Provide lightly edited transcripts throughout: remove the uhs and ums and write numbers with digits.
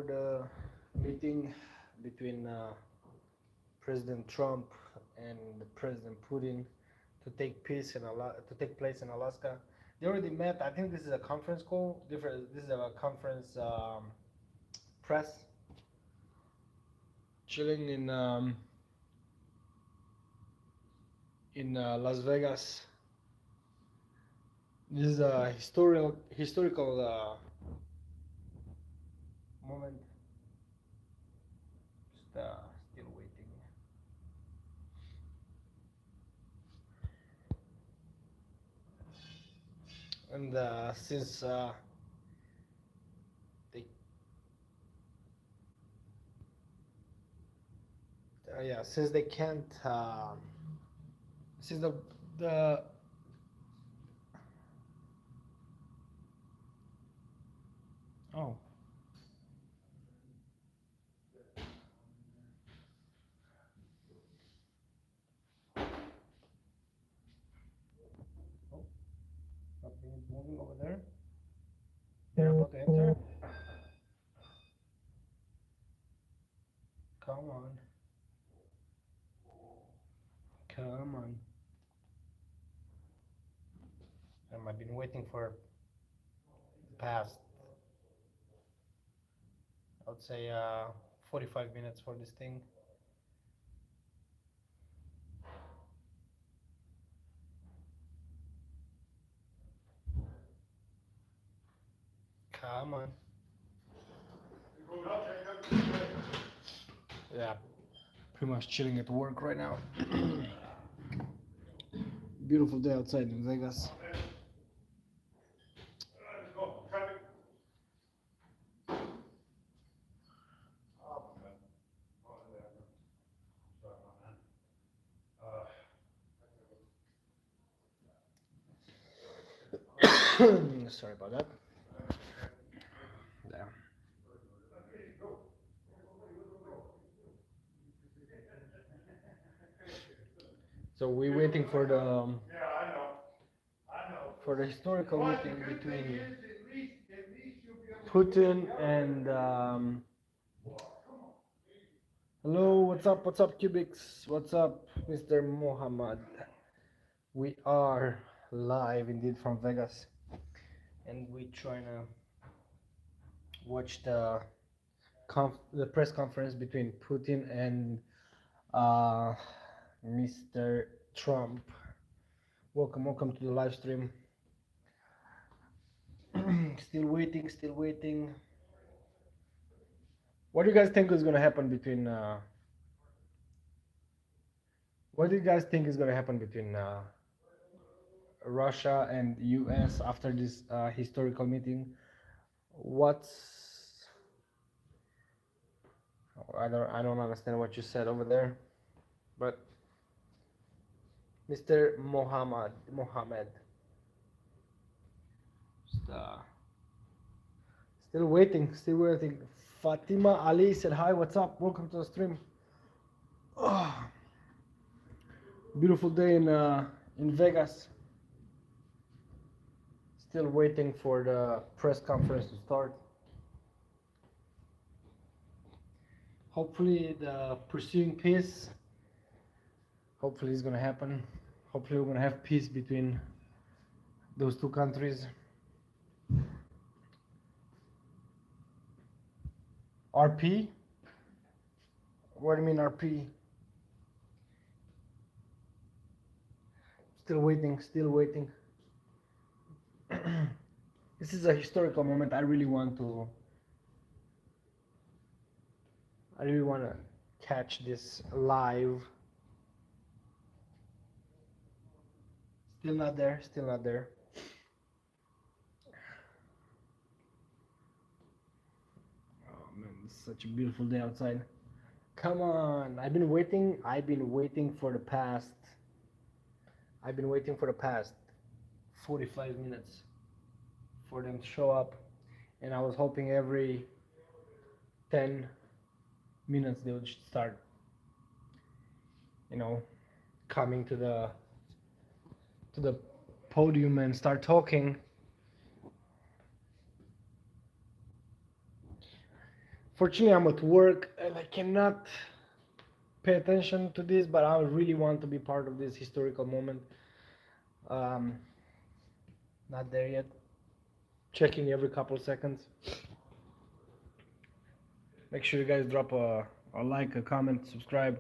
the meeting between President Trump and President Putin to take place in Alaska. They already met. I think this is a conference call. This is a conference press chilling in Las Vegas. This is a historical moment. Just still waiting. And since they yeah, since they can't since the oh oh something is moving over there. They're about to enter. Come on, come on. I've been waiting for the past, I would say, 45 minutes for this thing. Come on. Yeah, pretty much chilling at work right now. Beautiful day outside in Vegas. Sorry about that. There. So we're waiting for the historical meeting between Putin and hello, what's up, Cubics? What's up, Mr. Mohammed? We are live indeed from Vegas, and we trying to watch the press conference between Putin and Mr. Trump. Welcome to the live stream. Still waiting. What do you guys think is gonna happen between? What do you guys think is gonna happen between Russia and U.S. after this historical meeting? What's I don't understand what you said over there, but Mr. Mohammed, just, still waiting. Fatima Ali said hi. What's up? Welcome to the stream. Oh, beautiful day in Vegas. Still waiting for the press conference to start. Hopefully the pursuing peace, hopefully it's gonna happen. Hopefully we're gonna have peace between those two countries. RP? What do you mean RP? Still waiting. This is a historical moment. I really want to catch this live. Still not there. Oh man, it's such a beautiful day outside. Come on. I've been waiting for the past 45 minutes for them to show up, and I was hoping every 10 minutes they would start, coming to the podium and start talking. Fortunately, I'm at work and I cannot pay attention to this, but I really want to be part of this historical moment. Um, Not there yet. Checking every couple seconds. Make sure you guys drop a like, a comment, subscribe.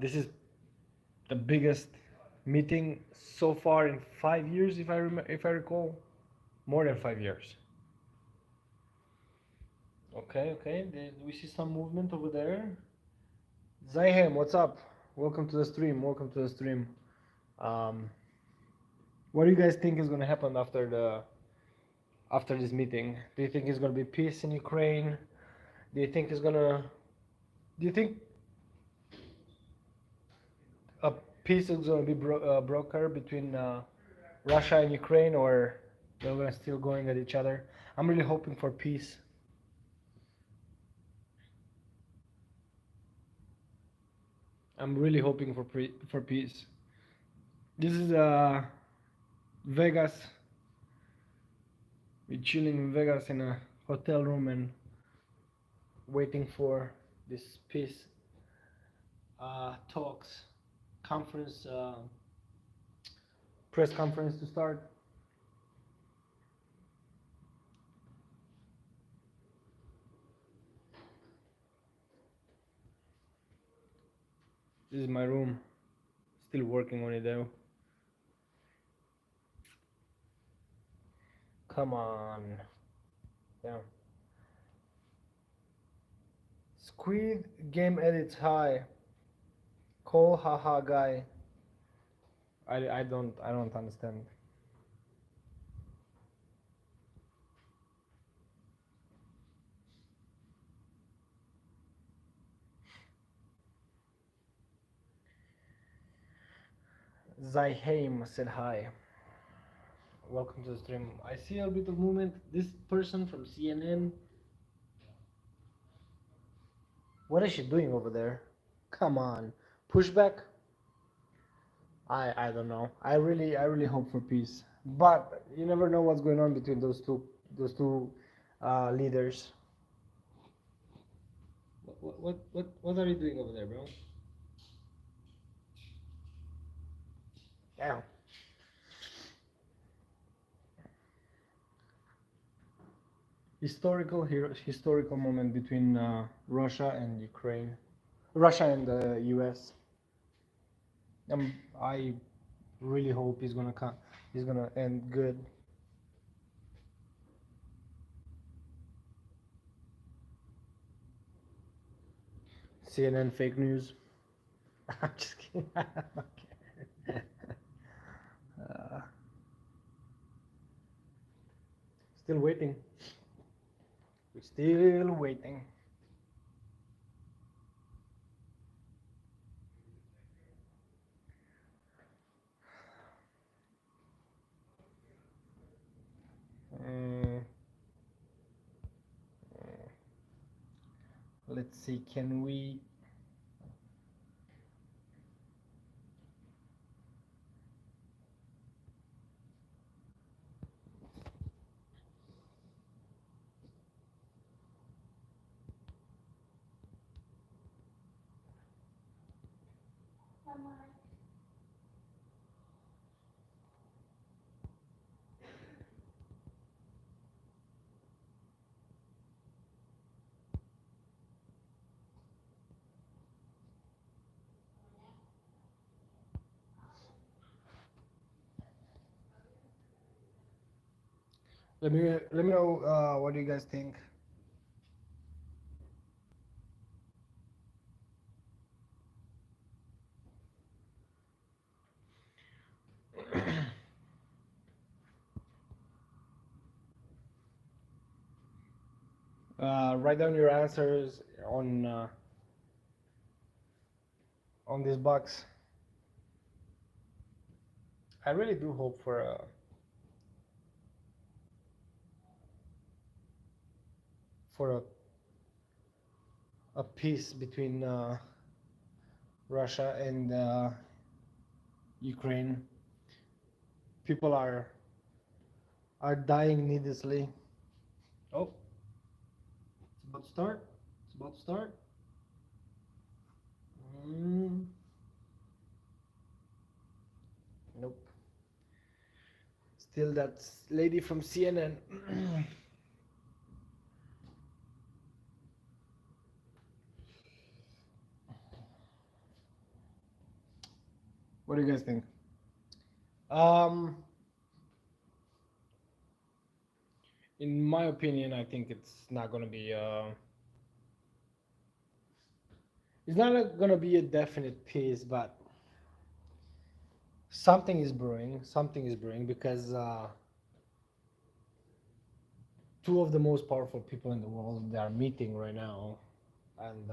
This is the biggest meeting so far in 5 years, if I recall, more than 5 years. Okay, okay. We see some movement over there. Zayhem, what's up? Welcome to the stream. Welcome to the stream. Um, what do you guys think is going to happen after this meeting? Do you think it's going to be peace in Ukraine? Do you think it's gonna? Do you think a peace is going to be broker between Russia and Ukraine, or they're going to still going at each other? I'm really hoping for peace. I'm really hoping for peace. This is Vegas. We're chilling in Vegas in a hotel room and waiting for this peace talks conference press conference to start. This is my room. Still working on it though. Come on. Yeah. Squid game edits high. Call haha guy. I don't understand. Zyheim said hi. Welcome to the stream. I see a bit of movement. This person from CNN. What is she doing over there? Come on. Pushback? I don't know. I really hope for peace. But you never know what's going on between those two leaders. What are you doing over there, bro? Damn. Historical moment between Russia and Ukraine, Russia and the U.S. I really hope he's gonna end good. CNN fake news. I'm just kidding. Okay. uh, Still waiting. We're still waiting. Uh, let's see. Can we? Let me know what do you guys think. Write down your answers on this box. I really do hope for a peace between Russia and Ukraine. People are dying needlessly. Oh, it's about to start. About to start? Mm, nope. Still that lady from CNN. What do you guys think? Um, in my opinion, I think it's not gonna be. It's not gonna be a definite peace, but something is brewing. Something is brewing because two of the most powerful people in the world, they are meeting right now, and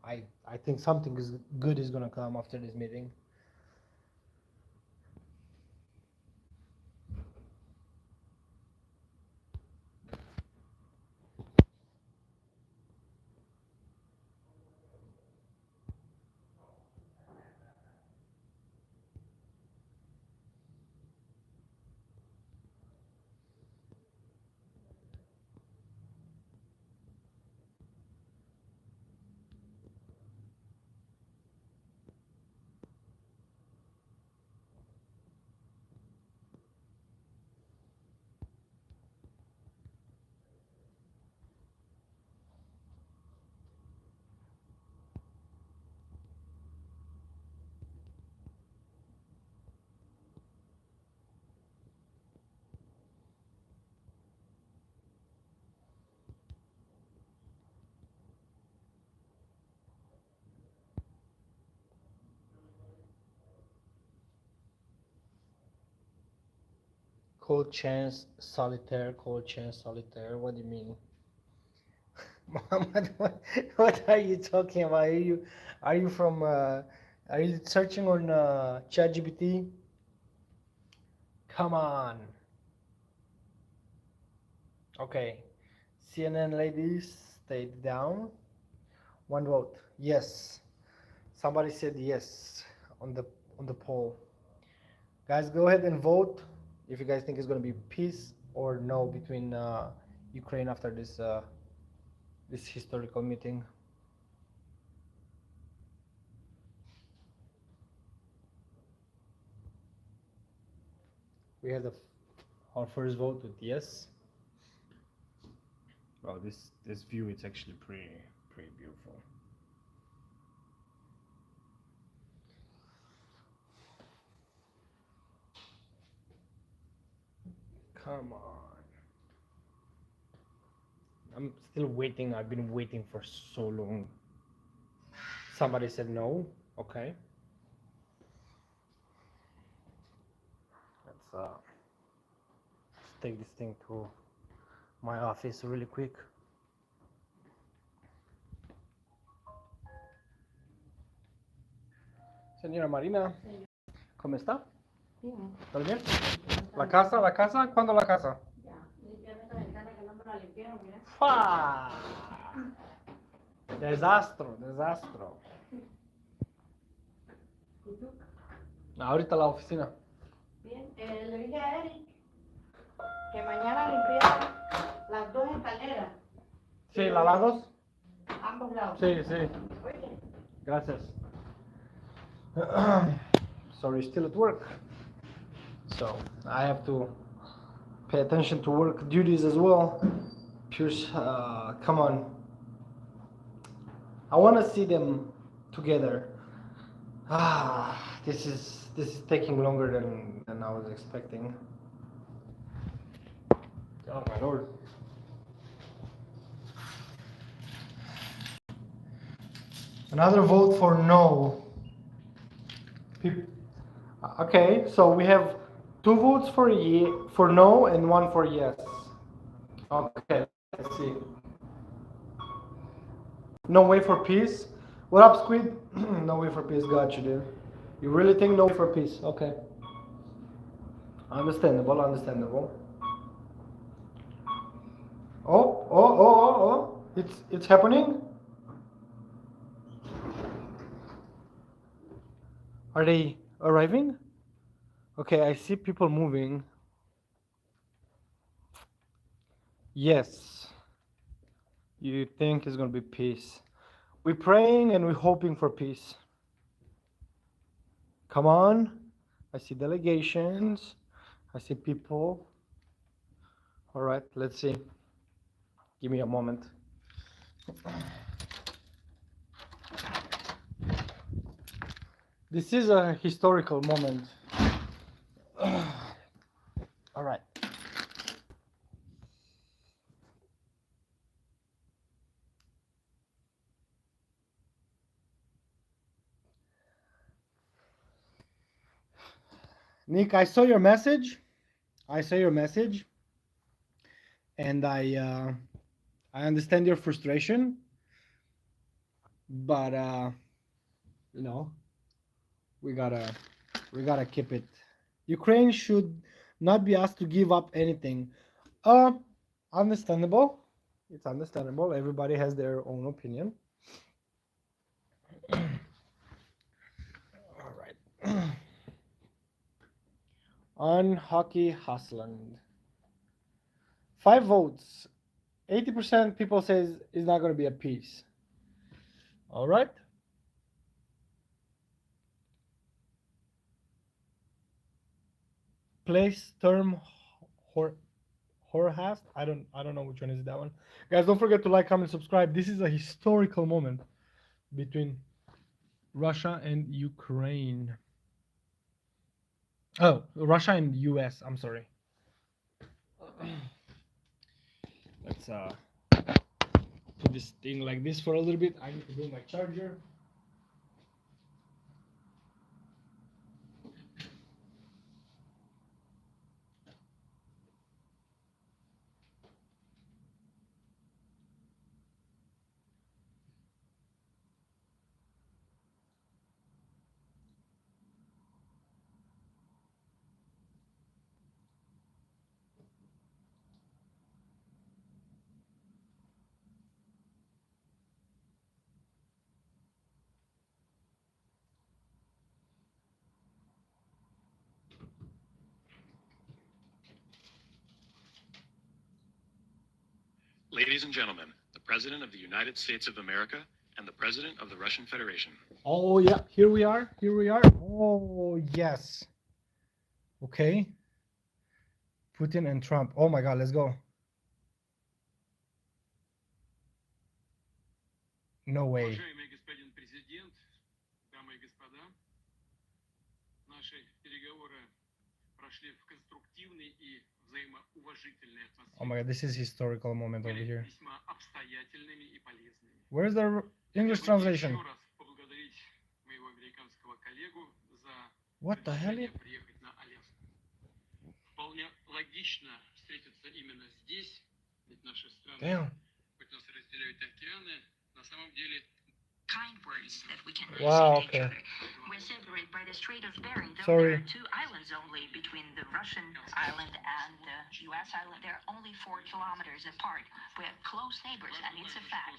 I think something is good is gonna come after this meeting. Cold chance solitaire, cold chance solitaire. What do you mean? Muhammad, what are you talking about? Are you from are you searching on ChatGPT? Come on. Okay. CNN ladies, stay down. One vote. Yes. Somebody said yes on the poll. Guys, go ahead and vote if you guys think it's going to be peace or no between Ukraine after this historical meeting. We have our first vote with yes. Wow, this view is actually pretty beautiful. Come on. I'm still waiting. I've been waiting for so long. Somebody said no. Okay. Let's take this thing to my office really quick. Señora Marina, ¿cómo está? Bien. ¿Todo bien? ¿La casa? ¿La casa? ¿Cuándo la casa? Ya, limpiando esta ventana que no me la limpiaron, mira. ¡Fua! Desastro, desastro. ¿Y tú? Ahorita la oficina. Bien, le dije a Eric que mañana limpiara las dos escaleras. Sí, ¿las dos? Ambos lados. Sí, sí. Oye, Gracias. Sorry, still at work. So I have to pay attention to work duties as well. Pierce, come on. I want to see them together. This is taking longer than I was expecting. Oh my lord. Another vote for no. Okay, so we have two votes for no and one for yes. Okay, let's see. No way for peace. What up, Squid? No way for peace. Got you, dude. You really think no way for peace? Okay. Understandable, understandable. Oh. It's happening. Are they arriving? Okay, I see people moving. Yes. you think is going to be peace? We're praying and we're hoping for peace. Come on. I see delegations. I see people. All right, let's see. Give me a moment. This is a historical moment. All right. Nick, I saw your message. I saw your message, and I understand your frustration, but you know, we gotta we gotta keep it. Ukraine should not be asked to give up anything. Uh, Understandable. It's understandable. Everybody has their own opinion. All right. On Hockey Hustland. 5 votes. 80% people says it's not going to be a peace. All right. Place term Horhast. I don't know which one is that one. Guys, don't forget to like, comment, subscribe. This is a historical moment between Russia and Ukraine. Oh, Russia and US. I'm sorry. Let's put this thing like this for a little bit. I need to bring my charger. Ladies and gentlemen, the President of the United States of America and the President of the Russian Federation. Oh yeah, here we are. Here we are. Oh yes. Okay. Putin and Trump. Oh my God, let's go. No way. Уважаемый господин президент, дамы и господа, наши переговоры прошли в конструктивной и взаимоуважительной Oh my атмосфере. God, this is historical moment over Были here. весьма обстоятельными и полезными. Where's the English Хотел бы translation? еще раз поблагодарить моего американского коллегу за What the hell? предложение приехать на Аляску. Вполне логично встретиться именно здесь, ведь наши страны, Damn. хоть нас разделяют океаны, на самом деле Kind words that we can Wow, say to each okay. other. We're separated by the Strait of Bering. Though Sorry. there are two islands only between the Russian island and the U.S. island. They're only 4 kilometers apart. We're close neighbors, and it's a fact.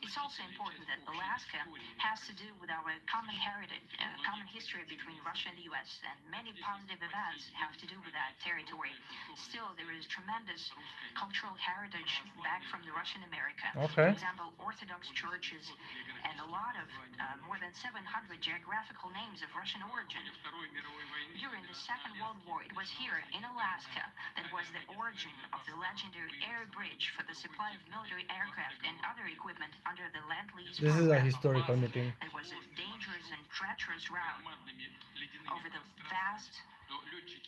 It's also important that Alaska has to do with our common heritage, common history between Russia and the U.S., and many positive events have to do with that territory. Still, there is tremendous cultural heritage back from the Russian America. Okay. For example, Orthodox churches and a lot of more than 700 geographical names of Russian origin. During the Second World War, it was here in Alaska that was the origin of the legendary air bridge for the supply of military aircraft and other equipment under the Land-Lease This is a program. historical meeting. It was a dangerous and treacherous route over the vast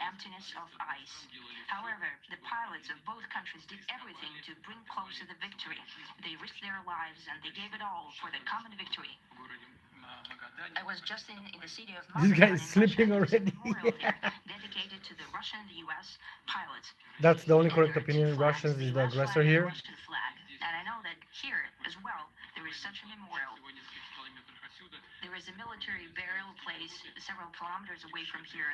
emptiness of ice. However, the pilots of both countries did everything to bring closer the victory. They risked their lives and they gave it all for the common victory. I was just in the city of This guy Magadan is in sleeping Russia. There's a already. memorial there dedicated to the Russian and the U.S. pilots. That's the only And correct there are two opinion. flags, Russians is the US aggressor flag and here. Russian flag. And I know that here as well there is such a memorial. There is a military burial place several kilometers away from here.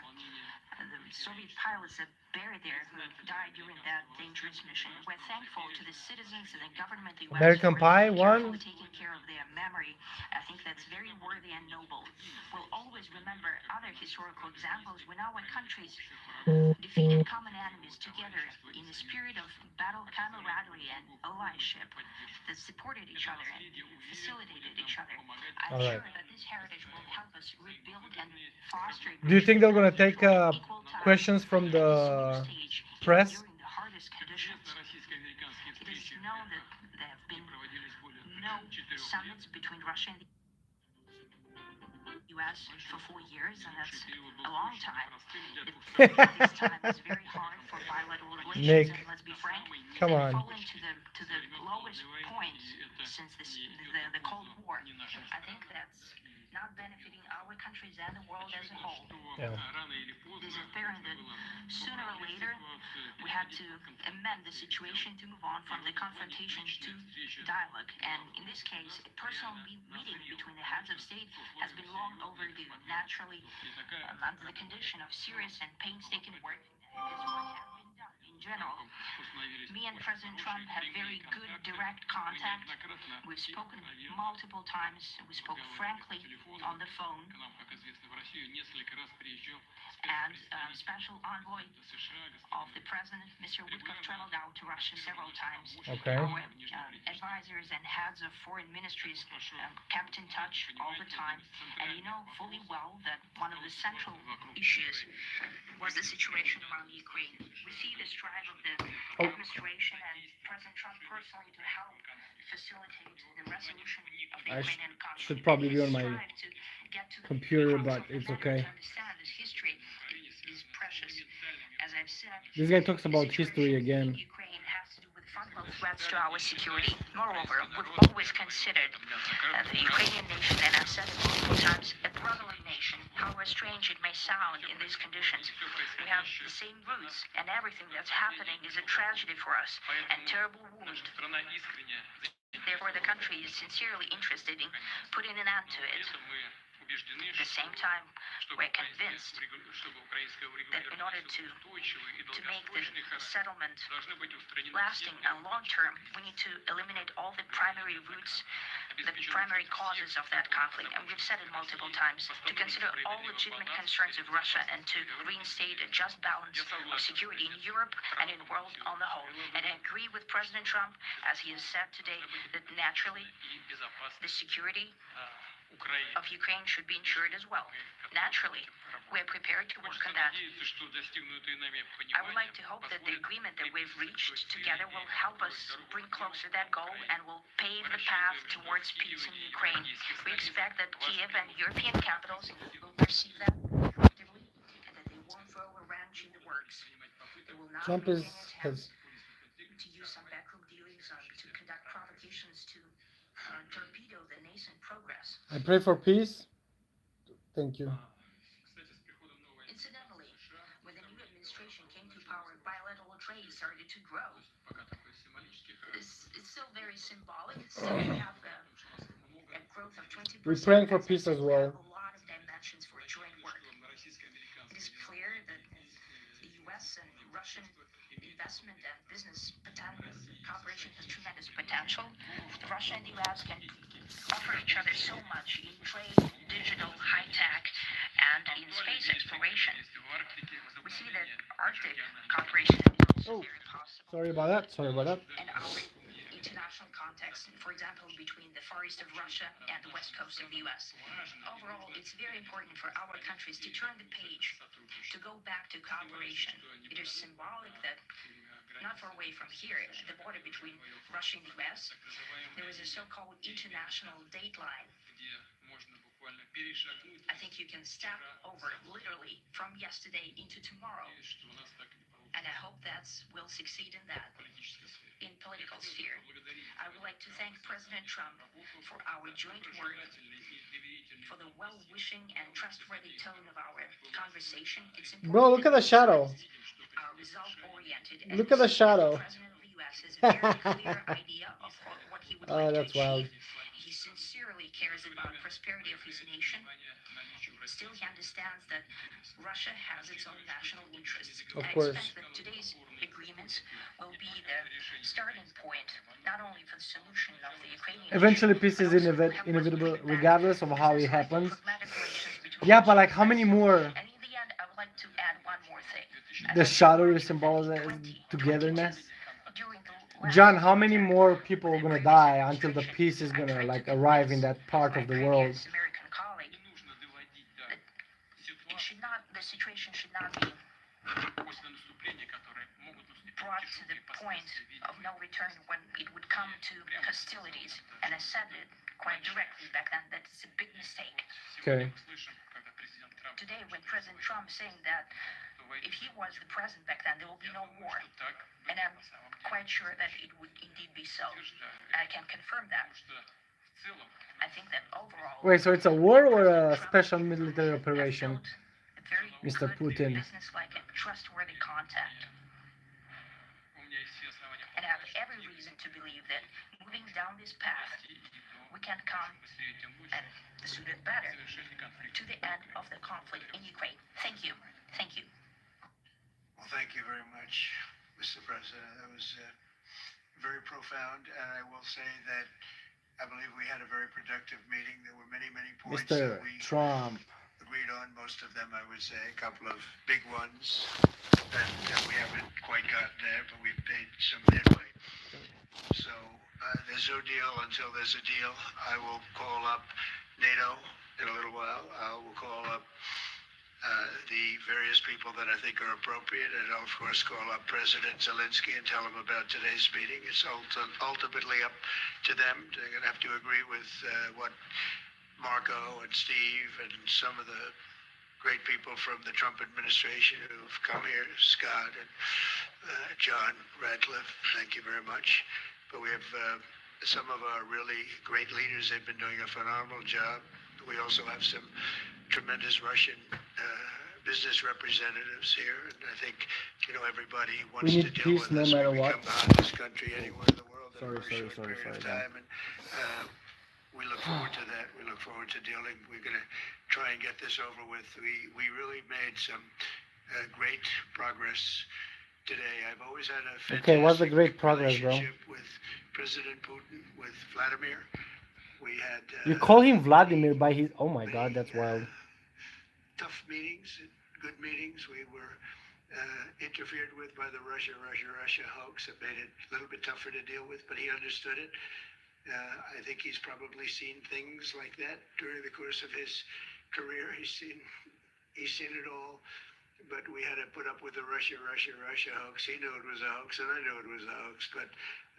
The Soviet pilots are buried there who died during that dangerous mission. We're thankful to the citizens and the government of the US American for Pie carefully won. taking care of their memory. I think that's very worthy and noble. We'll always remember remember other historical examples when our countries defeated common enemies together in a spirit of battle camaraderie and allyship that supported each other and facilitated each other. I'm All right. sure that this heritage will help us rebuild and foster Do you think they're gonna relations take for equal time questions from at this the new stage, even press? during the hardest conditions. российско-американские It is встречи known that there have been проводились более no 4 summits between Russia and the US for 4 years, and that's a long time. This time is very hard for bilateral relations, Nick, and let's be frank, come they've on. fallen to the lowest point since the Cold War. I think that's not benefiting our countries and the world as a whole. Yeah. It is apparent that sooner or later we had to amend the situation to move on from the confrontation to dialogue. And in this case, a personal meeting between the heads of state has been long overdue. Naturally, under the condition of serious and painstaking work, this one has been done. In general, me and President Trump have very good direct contact. We've spoken multiple times. We spoke frankly on the phone. And special envoy of the president, Mr. Woodcock, traveled out to Russia several times. Okay. Our advisors and heads of foreign ministries kept in touch all the time. And you know fully well that one of the central issues was the situation around Ukraine. We see the strive of the administration and President Trump personally to help facilitate the resolution of the I Ukrainian conflict. should probably be on my Strive to get to the computer, crux but of the it's matter, okay. to understand this history is precious. As I've said, This guy talks the about situation history again. in Ukraine has to do with fundamental threats to our security. Moreover, we've always considered the Ukrainian nation, and I've said it multiple times, a brotherly nation. However strange it may sound in these conditions, we have the same roots, and everything that's happening is a tragedy for us and terrible wound. Therefore, the country is sincerely interested in putting an end to it. At the same time, we're convinced that in order to make the settlement lasting and long-term, we need to eliminate all the primary roots, the primary causes of that conflict. And we've said it multiple times, to consider all legitimate concerns of Russia and to reinstate a just balance of security in Europe and in the world on the whole. And I agree with President Trump, as he has said today, that naturally the security of Ukraine should be ensured as well. Naturally, we're prepared to work on that. I would like to hope that the agreement that we've reached together will help us bring closer that goal and will pave the path towards peace in Ukraine. We expect that Kiev and European capitals will perceive that effectively and that they won't throw a wrench in the works. They will not Trump make any has attempts to use some backroom dealings to conduct provocations to torpedo the nascent progress. I pray for peace. Thank you. Incidentally, when the new administration came to power, bilateral trade started to grow. It's still very symbolic. Still, we have a growth of 20%. We're praying for peace as well. A lot of dimensions for joint work. It is clear that the U.S. and Russian investment and business cooperation has tremendous potential. Russia and the U.S. can offer each other so much in trade, digital, high-tech, and in space exploration. We see that Arctic cooperation is also very possible. Sorry about that. And our international context, for example, between the Far East of Russia and the West Coast of the U.S. Overall, it's very important for our countries to turn the page, to go back to cooperation. It is symbolic that not far away from here, at the border between Russia and the U.S., there is a so-called international date line. I think you can step over literally from yesterday into tomorrow. And I hope that will succeed in that, in political sphere. I would like to thank President Trump for our joint work, for the well-wishing and trustworthy tone of our conversation. It's important. Bro, look at the shadow. Are result-oriented. Look at the shadow. The President of the U.S. has a very clear idea of what he would like that's to wild. achieve. He sincerely cares about prosperity of his nation. Still, he understands that Russia has its own national interests. Of I course. expect that today's agreements will be the starting point, not only for the solution of the Ukrainian Eventually, issue, peace but is also to help us inevitable, bring back regardless of how it business-like happens. diplomatic relations between Yeah, but like how many more? And in the end, I would like to add one more thing. The shadow symbolizes togetherness. During the last John, how many more people are gonna die until the peace is gonna like arrive in that part of the world? American colleague, it should not, the situation should not be brought to the point of no return when it would come to hostilities. And I said it quite directly back then that it's a big mistake. Okay. Today, when President Trump is saying that if he was the president back then, there will be no war. And I'm quite sure that it would indeed be so. I can confirm that. I think that overall... Wait, so it's a war or a special military operation, Mr. Putin? Business-like and trustworthy contact. And I have every reason to believe that moving down this path, we can come, and the sooner the better, to the end of the conflict in Ukraine. Thank you. Thank you. Well, thank you very much, Mr. President. That was very profound, and I will say that I believe we had a very productive meeting. There were many, many points Mr. that we Trump. agreed on. Most of them, I would say, a couple of big ones that we haven't quite gotten there, but we've made some headway. So there's no deal until there's a deal. I will call up NATO in a little while. I will call up the various people that I think are appropriate, and I'll of course call up President Zelensky and tell him about today's meeting. It's ultimately up to them. They're going to have to agree with what Marco and Steve and some of the great people from the Trump administration who've come here, Scott and John Radcliffe, thank you very much. But we have some of our really great leaders. They've been doing a phenomenal job. We also have some tremendous Russian business representatives here, and I think everybody wants to need deal peace with no us matter when we what. come behind this country anywhere in the world in a very short period of time, and we look forward to that. We look forward to dealing. We're going to try and get this over with. We really made some great progress today. I've always had a fantastic Okay, what's the great progress, bro? relationship with President Putin, with Vladimir. We had You call him Vladimir by his... Oh my god, that's wild. tough meetings, good meetings. We were interfered with by the Russia hoax. It made it a little bit tougher to deal with, but he understood it. I think he's probably seen things like that during the course of his career. He's seen it all. But we had to put up with the Russia hoax. He knew it was a hoax, and I knew it was a hoax. But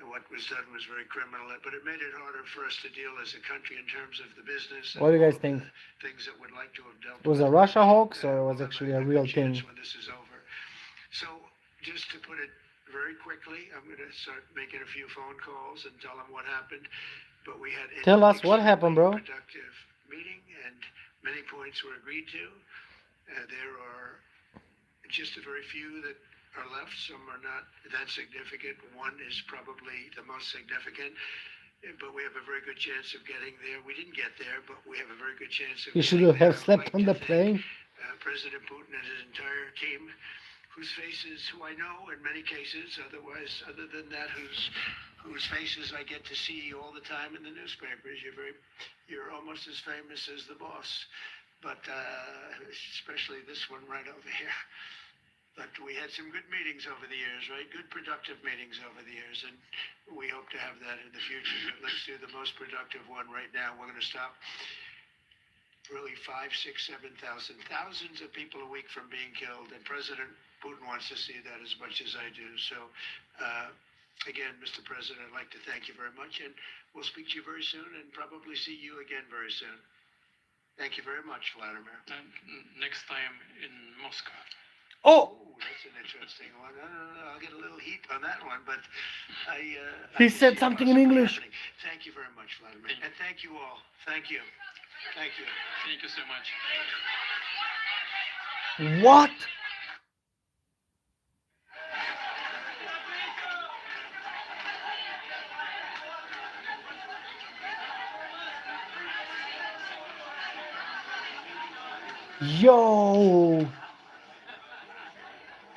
what was done was very criminal. But it made it harder for us to deal as a country in terms of the business. What do you guys think? Things that would like to have dealt Was with. a Russia hoax or was We'll actually have a real chance thing? when this is over. So just to put it very quickly, I'm going to start making a few phone calls and tell them what happened. But we had an Tell us what happened, bro. productive meeting, and many points were agreed to. There are just a very few that are left. Some are not that significant. One is probably the most significant, but we have a very good chance of getting there. We didn't get there, but we have a very good chance of You should getting there. have I would slept like on to the thank, plane. President Putin and his entire team, whose faces, who I know in many cases, otherwise, other than that, whose faces I get to see all the time in the newspapers. You're almost as famous as the boss, but especially this one right over here. But we had some good meetings over the years, right? Good productive meetings over the years, and we hope to have that in the future. But let's do the most productive one right now. We're going to stop really 5, 6, 7,000, thousands of people a week from being killed, and President Putin wants to see that as much as I do. So, again, Mr. President, I'd like to thank you very much, and we'll speak to you very soon and probably see you again very soon. Thank you very much, Vladimir. And next time in Moscow. Oh! That's an interesting one. I'll get a little heat on that one, but I He can said see it something in possibly English. happening. Thank you very much, Vladimir. And thank you all. Thank you. Thank you. Thank you so much. What? Yo!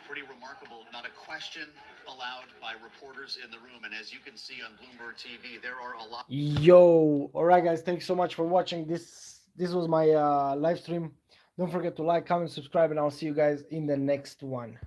Pretty remarkable. Not a question allowed by reporters in the room. And as you can see on Bloomberg TV, there are a lot. Yo! Alright guys, thanks so much for watching. This was my live stream Don't forget to like, comment, subscribe, and I'll see you guys in the next one.